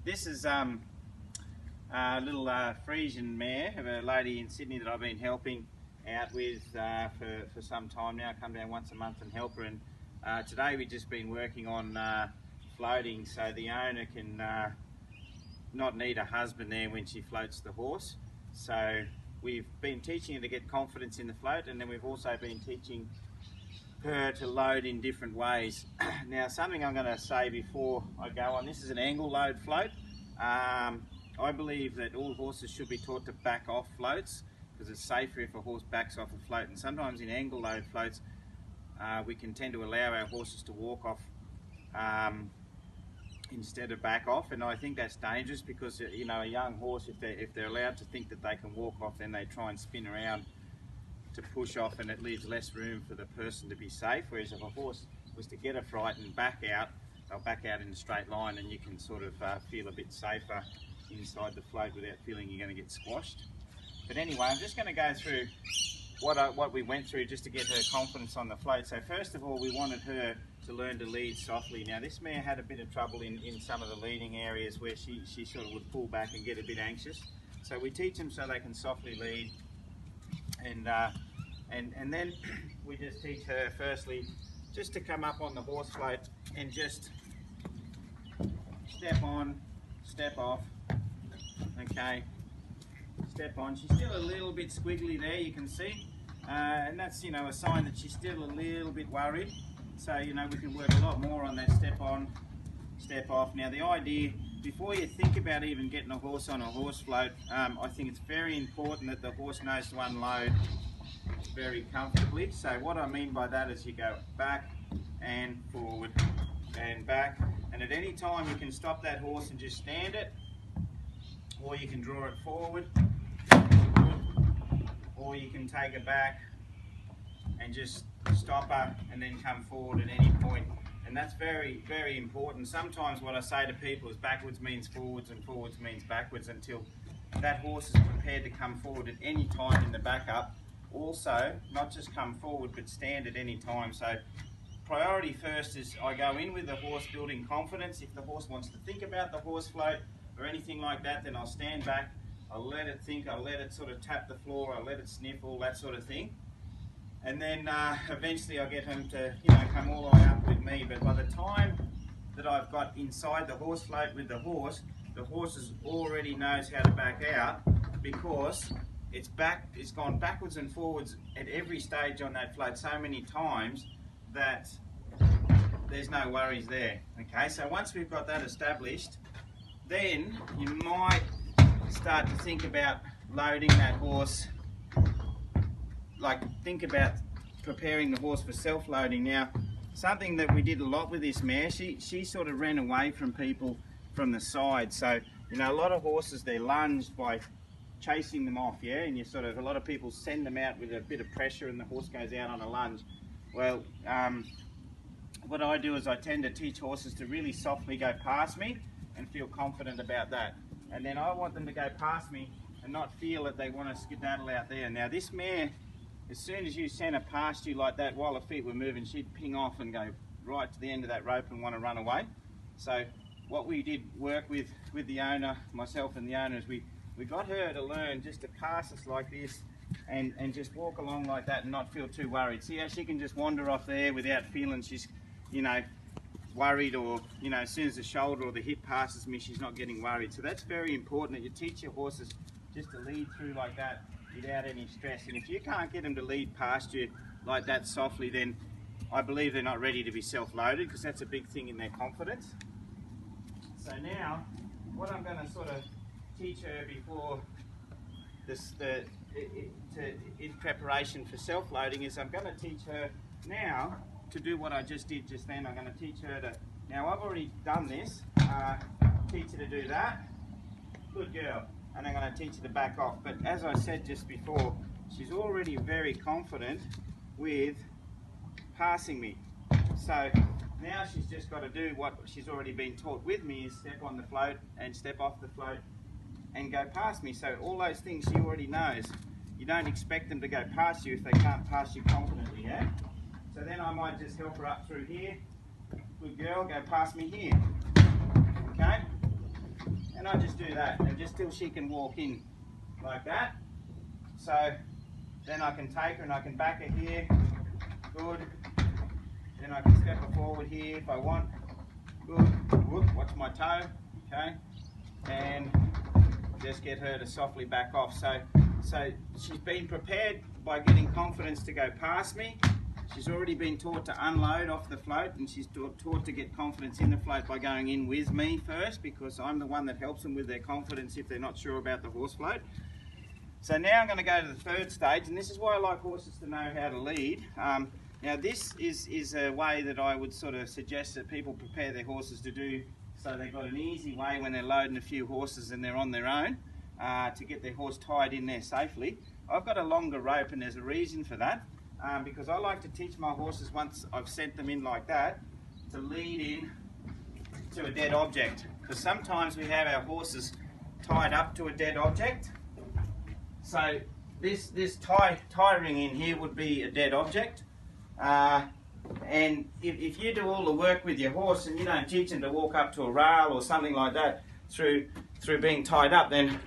This is a little Frisian mare of a lady in Sydney that I've been helping out with for some time now. I come down once a month and help her, and today we've just been working on floating so the owner can not need a husband there when she floats the horse. So we've been teaching her to get confidence in the float, and then we've also been teaching her to load in different ways. Now, something I'm going to say before I go on, this is an angle load float. I believe that all horses should be taught to back off floats because it's safer if a horse backs off a float, and sometimes in angle load floats we can tend to allow our horses to walk off instead of back off, and I think that's dangerous because, you know, a young horse, if they're allowed to think that they can walk off, then they try and spin around to push off, and it leaves less room for the person to be safe. Whereas if a horse was to get a fright and back out, they'll back out in a straight line, and you can sort of feel a bit safer inside the float without feeling you're going to get squashed. But anyway, I'm just going to go through what we went through just to get her confidence on the float. So first of all, we wanted her to learn to lead softly. Now, this mare had a bit of trouble in some of the leading areas where she sort of would pull back and get a bit anxious. So we teach them so they can softly lead, and then we just teach her firstly just to come up on the horse float and just step on, step off, okay, step on. She's still a little bit squiggly there, you can see, and that's, you know, a sign that she's still a little bit worried. So, you know, we can work a lot more on that step on, step off. Now, the idea, before you think about even getting a horse on a horse float, I think it's very important that the horse knows to unload very comfortably. So what I mean by that is you go back and forward and back, and at any time you can stop that horse and just stand it, or you can draw it forward, or you can take it back and just stop her and then come forward at any point. And that's very, very important. Sometimes what I say to people is backwards means forwards and forwards means backwards, until that horse is prepared to come forward at any time in the backup. Also, not just come forward but stand at any time. So priority first is I go in with the horse building confidence. If the horse wants to think about the horse float or anything like that, then I'll stand back, I'll let it think, I'll let it sort of tap the floor, I'll let it sniff, all that sort of thing. And then eventually I'll get him to, you know, come all the way up with me. But by the time that I've got inside the horse float with the horse already knows how to back out, because it's gone backwards and forwards at every stage on that float so many times that there's no worries there. Okay, so once we've got that established, then you might start to think about loading that horse, like think about preparing the horse for self-loading. Now, something that we did a lot with this mare, she sort of ran away from people from the side. So, you know, a lot of horses, they're lunged by chasing them off, yeah, and a lot of people send them out with a bit of pressure and the horse goes out on a lunge. Well, what I do is I tend to teach horses to really softly go past me and feel confident about that. And then I want them to go past me and not feel that they want to skedaddle out there. Now, this mare, as soon as you sent her past you like that while her feet were moving, she'd ping off and go right to the end of that rope and want to run away. So what we did work with the owner, myself and the owner, is we got her to learn just to pass us like this and just walk along like that and not feel too worried. See how she can just wander off there without feeling she's, you know, worried, or, you know, as soon as the shoulder or the hip passes me, she's not getting worried. So that's very important, that you teach your horses just to lead through like that without any stress. And if you can't get them to lead past you like that softly, then I believe they're not ready to be self-loaded, because that's a big thing in their confidence. So now, what I'm going to sort of teach her before this, in preparation for self-loading, is I'm going to teach her now to do what I just did just then. I'm going to teach her to, now I've already done this, teach her to do that, good girl, and I'm going to teach her to back off. But as I said just before, she's already very confident with passing me. So now she's just got to do what she's already been taught with me, is step on the float and step off the float and go past me. So all those things she already knows. You don't expect them to go past you if they can't pass you confidently, yeah? So then I might just help her up through here. Good girl, go past me here. Okay? and I just do that, and just till she can walk in like that. So then I can take her and I can back her here, good. Then I can step her forward here if I want, good. Whoop, watch my toe, okay, and just get her to softly back off. So she's been prepared by getting confidence to go past me. She's already been taught to unload off the float, and she's taught to get confidence in the float by going in with me first, because I'm the one that helps them with their confidence if they're not sure about the horse float. So now I'm going to go to the third stage, and this is why I like horses to know how to lead. Now this is a way that I would sort of suggest that people prepare their horses to do, so they've got an easy way when they're loading a few horses and they're on their own to get their horse tied in there safely. I've got a longer rope, and there's a reason for that, because I like to teach my horses, once I've sent them in like that, to lead in to a dead object, because sometimes we have our horses tied up to a dead object. So this tie ring in here would be a dead object, and if you do all the work with your horse and you don't teach them to walk up to a rail or something like that through being tied up, then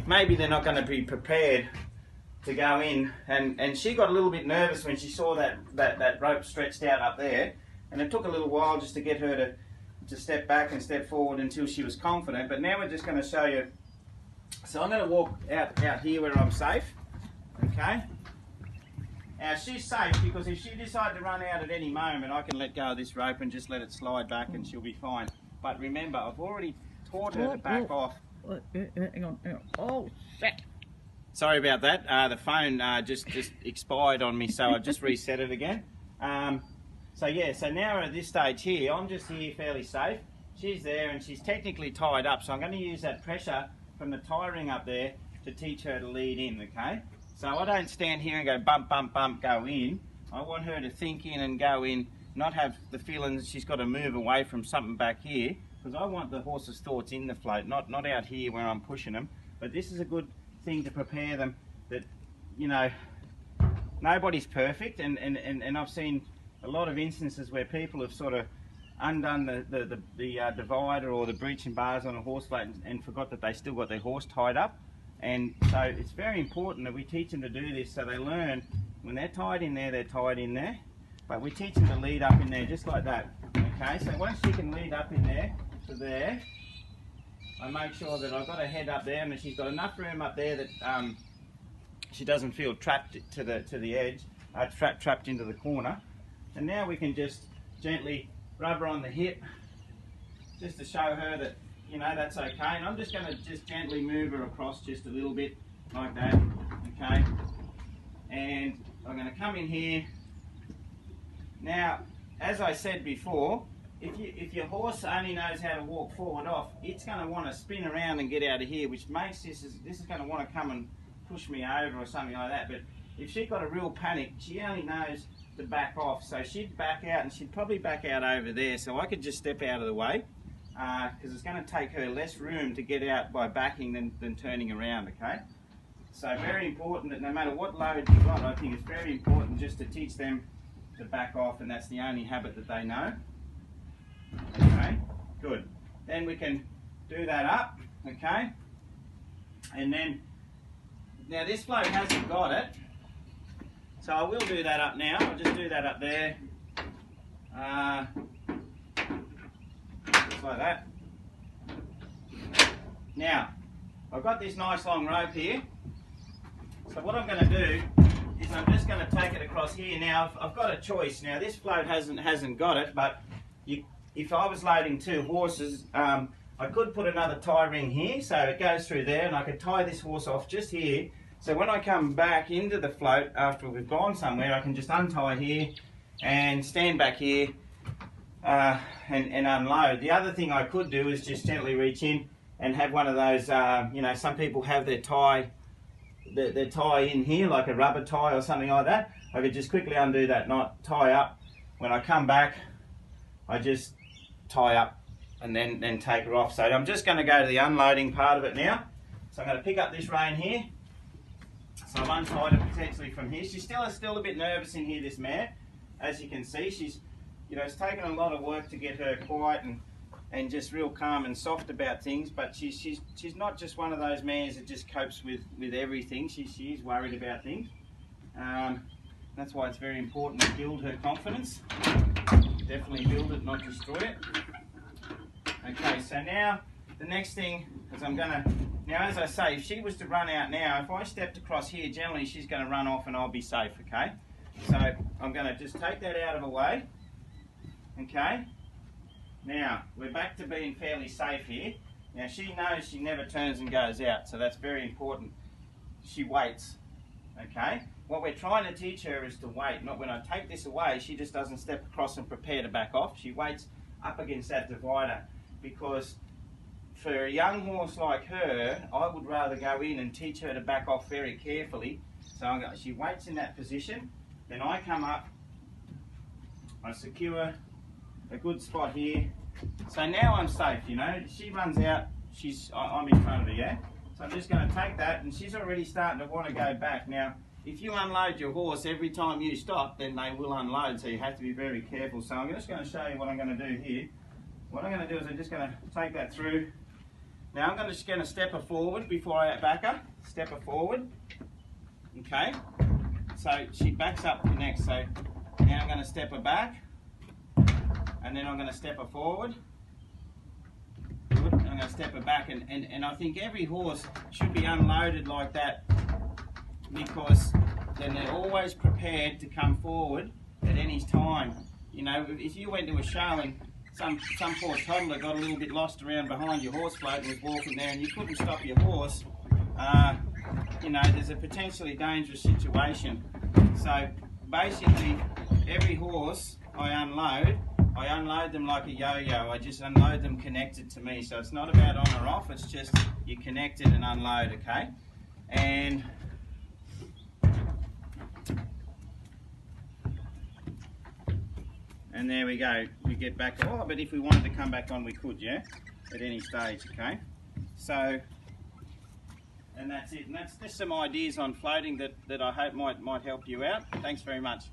maybe they're not going to be prepared to go in. And she got a little bit nervous when she saw that rope stretched out up there, and it took a little while just to get her to step back and step forward until she was confident. But now we're just going to show you. So I'm going to walk out here where I'm safe, okay? Now she's safe because if she decides to run out at any moment, I can let go of this rope and just let it slide back and she'll be fine. But remember, I've already taught her to back off. Hang on. Oh, shit. Sorry about that. The phone just expired on me, so I've just reset it again. So now we're at this stage here. I'm just here fairly safe. She's there and she's technically tied up, so I'm going to use that pressure from the tie ring up there to teach her to lead in, okay? So I don't stand here and go bump, bump, bump, go in. I want her to think in and go in, not have the feeling that she's got to move away from something back here, because I want the horse's thoughts in the float, not out here where I'm pushing them. But this is a good thing to prepare them that, you know, nobody's perfect, and I've seen a lot of instances where people have sort of undone the divider or the breeching bars on a horse float and forgot that they still got their horse tied up. And so it's very important that we teach them to do this, so they learn when they're tied in there, they're tied in there. But we teach them to lead up in there just like that. Okay, so once she can lead up in there to there, I make sure that I've got her head up there and that she's got enough room up there that she doesn't feel trapped to the edge, trapped into the corner. And now we can just gently rub her on the hip, just to show her that, you know, that's okay. And I'm just going to just gently move her across just a little bit like that, okay? And I'm going to come in here. Now, as I said before, if your horse only knows how to walk forward off, it's going to want to spin around and get out of here, which makes this is going to want to come and push me over or something like that. But if she's got a real panic, she only knows to back off, so she'd back out, and she'd probably back out over there, so I could just step out of the way, because it's going to take her less room to get out by backing than turning around, okay? So very important that no matter what load you've got, I think it's very important just to teach them to back off, and that's the only habit that they know. Okay, good. Then we can do that up, okay? And then, now this float hasn't got it, so I will do that up now. I'll just do that up there. Just like that. Now, I've got this nice long rope here. So what I'm going to do is I'm just going to take it across here. Now, I've got a choice. Now, this float hasn't got it, but if I was loading two horses, I could put another tie ring here, so it goes through there, and I could tie this horse off just here. So when I come back into the float after we've gone somewhere, I can just untie here and stand back here and unload. The other thing I could do is just gently reach in and have one of those, you know, some people have their tie in here, like a rubber tie or something like that. I could just quickly undo that knot, tie up. When I come back, I just tie up and then take her off. So I'm just going to go to the unloading part of it now. So I'm going to pick up this rein here. So I've untied her potentially from here. She's still a bit nervous in here, this mare. As you can see, she's, you know, it's taken a lot of work to get her quiet and and just real calm and soft about things, but she's not just one of those mares that just copes with everything. She is worried about things. That's why it's very important to build her confidence. Definitely build it, not destroy it. Okay, so now the next thing is now as I say, if she was to run out now, if I stepped across here, generally she's going to run off and I'll be safe, okay? So I'm going to just take that out of the way, okay? Now, we're back to being fairly safe here. Now she knows she never turns and goes out, so that's very important. She waits, okay? What we're trying to teach her is to wait, not when I take this away, she just doesn't step across and prepare to back off. She waits up against that divider, because for a young horse like her, I would rather go in and teach her to back off very carefully. So she waits in that position, then I come up, I secure a good spot here. So now I'm safe, you know. She runs out, I'm in front of her, yeah? So I'm just going to take that, and she's already starting to want to go back. Now, if you unload your horse every time you stop, then they will unload, so you have to be very careful. So I'm just going to show you what I'm going to do here. What I'm going to do is I'm just going to take that through. Now I'm just going to step her forward before I back her. Step her forward. Okay. So she backs up the next. So now I'm going to step her back. And then I'm going to step her forward. Good. I'm going to step her back. And I think every horse should be unloaded like that, because then they're always prepared to come forward at any time. You know, if you went to a show and some poor toddler got a little bit lost around behind your horse float and was walking there and you couldn't stop your horse, you know, there's a potentially dangerous situation. So basically, every horse I unload them like a yo-yo. I just unload them connected to me. So it's not about on or off, it's just you connect it and unload, okay? And there we go, we get back. Oh, but if we wanted to come back on, we could, yeah? At any stage, okay? So, and that's it. And that's just some ideas on floating that I hope might help you out. Thanks very much.